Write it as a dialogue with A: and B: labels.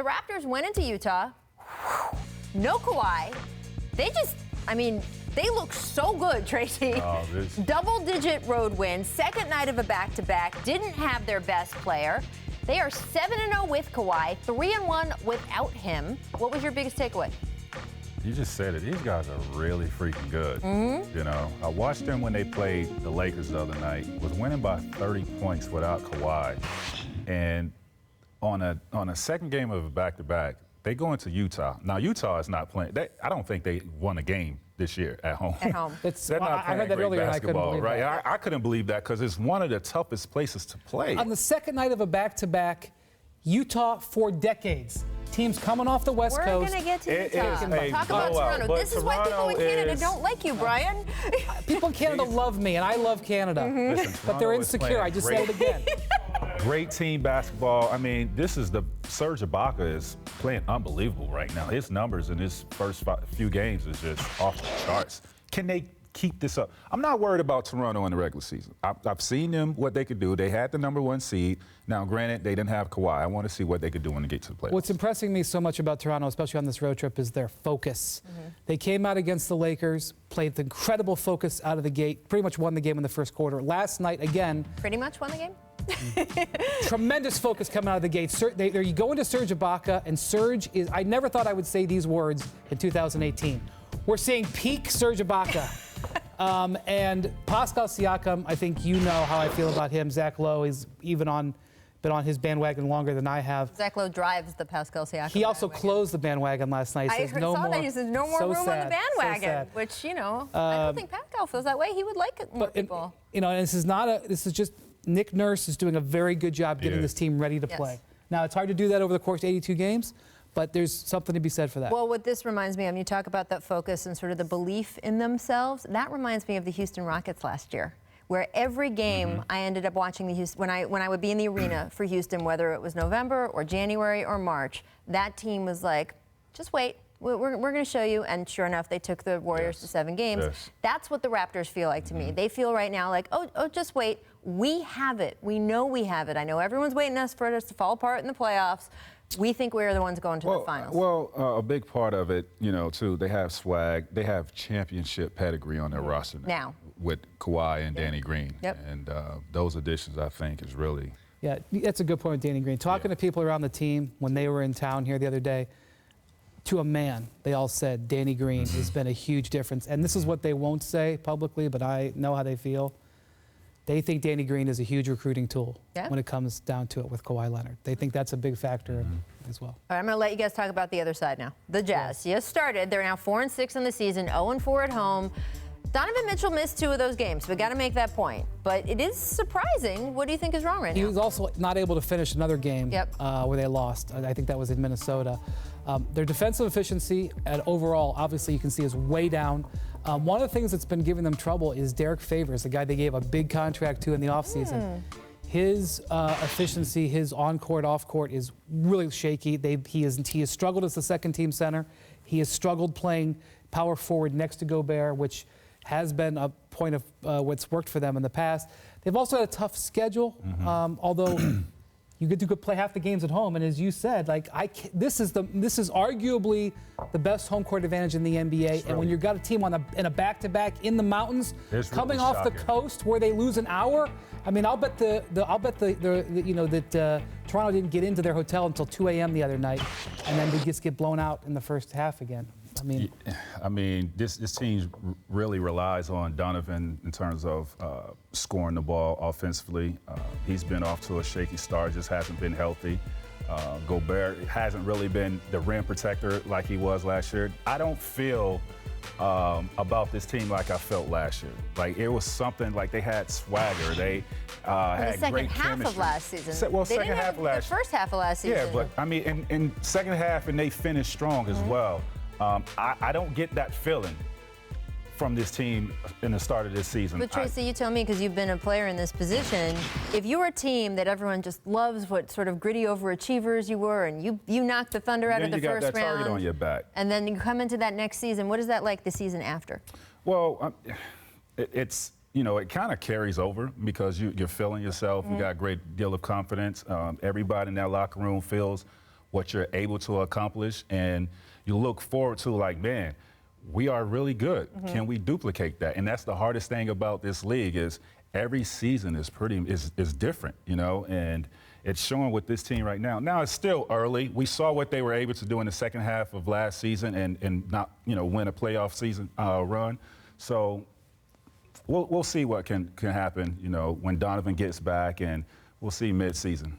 A: Raptors went into Utah. No Kawhi. They look so good, Tracy. Double-digit road win, second night of a back-to-back, didn't have their best player. They are 7-0 with Kawhi, 3-1 without him. What was your biggest takeaway?
B: You just said it. These guys are really freaking good. You know, I watched them when they played the Lakers the other night. Was winning by 30 points without Kawhi, and on a second game of a back-to-back, they go into Utah. Now Utah is not playing. I don't think they won a game this year at home.
A: At home.
B: They're not playing
C: I heard that
B: great
C: earlier,
B: basketball,
C: and I couldn't believe
B: right?
C: that.
B: I couldn't believe that because it's one of the toughest places to play.
C: On the second night of a back-to-back, Utah for decades. Teams coming off the West Coast.
A: We're going to get to Utah. Talk about Toronto. This is why people in Canada don't like you, Brian.
C: People in Canada love me, and I love Canada.
B: Listen,
C: But they're insecure. I just said it again.
B: Great team basketball. I mean, Serge Ibaka is playing unbelievable right now. His numbers in his first few games is just off the charts. Can they keep this up? I'm not worried about Toronto in the regular season. I've seen them, what they could do. They had the #1 seed. Now, granted, they didn't have Kawhi. I want to see what they could do when they get to the playoffs.
C: What's impressing me so much about Toronto, especially on this road trip, is their focus. They came out against the Lakers, played the incredible focus out of the gate, pretty much won the game in the first quarter. Last night, again.
A: Pretty much won the game?
C: Tremendous focus coming out of the gate. You go into Serge Ibaka, and Serge is, I never thought I would say these words in 2018. We're seeing peak Serge Ibaka. And Pascal Siakam, I think you know how I feel about him. Zach Lowe is been on his bandwagon longer than I have.
A: Zach Lowe drives the Pascal Siakam.
C: He also closed the bandwagon last night.
A: I saw that. He says no more room on the bandwagon, which, I don't think Pascal feels that way. He would like it more people.
C: And this is just Nick Nurse is doing a very good job getting this team ready to play. Now, it's hard to do that over the course of 82 games. But there's something to be said for that.
A: Well, what this reminds me of, you talk about that focus and sort of the belief in themselves, that reminds me of the Houston Rockets last year, where every game I ended up watching the Houston, when I would be in the arena for Houston, whether it was November or January or March, that team was like, just wait. We're going to show you. And sure enough, they took the Warriors to 7 games. That's what the Raptors feel like to me. They feel right now like, oh, just wait. We have it. We know we have it. I know everyone's waiting for us to fall apart in the playoffs. We think we're the ones going to the finals.
B: Well, a big part of it, too, they have swag. They have championship pedigree on their roster now. With Kawhi and Danny Green. And those additions, I think, is really...
C: Yeah, that's a good point with Danny Green. Talking to people around the team when they were in town here the other day, to a man, they all said Danny Green has been a huge difference. And this is what they won't say publicly, but I know how they feel. They think Danny Green is a huge recruiting tool when it comes down to it with Kawhi Leonard. They think that's a big factor as well.
A: All right, I'm going to let you guys talk about the other side now. The Jazz. You started. They're now 4-6 in the season, 0-4 at home. Donovan Mitchell missed 2 of those games. We got to make that point. But it is surprising. What do you think is wrong right now?
C: He was also not able to finish another game where they lost. I think that was in Minnesota. Their defensive efficiency and overall, obviously, you can see is way down. One of the things that's been giving them trouble is Derek Favors, the guy they gave a big contract to in the offseason. His efficiency, his on-court, off-court is really shaky. He has struggled as the second-team center. He has struggled playing power forward next to Gobert, which has been a point of what's worked for them in the past. They've also had a tough schedule, although you get to play half the games at home. And as you said, this is arguably the best home court advantage in the NBA. And when you've got a team in a back-to-back in the mountains, coming off the coast where they lose an hour, I mean, I'll bet that Toronto didn't get into their hotel until 2 a.m. the other night, and then they just get blown out in the first half again.
B: I mean, this team really relies on Donovan in terms of scoring the ball offensively. He's been off to a shaky start, just hasn't been healthy. Gobert hasn't really been the rim protector like he was last year. I don't feel about this team like I felt last year. Like, it was something like they had swagger. They had great chemistry.
A: The second half of last season.
B: Second half of last
A: year. The first half of last season.
B: Yeah, but I mean, in second half, and they finished strong as well. I don't get that feeling from this team in the start of this season.
A: But Tracy, you tell me, because you've been a player in this position, if you're a team that everyone just loves, what sort of gritty overachievers you were, and you knocked the Thunder out of the first round.
B: You got that target on your back.
A: And then you come into that next season. What is that like the season after?
B: Well, it's, it kind of carries over because you're feeling yourself. You got a great deal of confidence. Everybody in that locker room feels what you're able to accomplish, and you look forward to, like, man, we are really good. Can we duplicate that? And that's the hardest thing about this league is every season is different, you know, and it's showing with this team right now. Now, it's still early. We saw what they were able to do in the second half of last season and not, you know, win a playoff season run. So we'll see what can happen, you know, when Donovan gets back, and we'll see mid-season.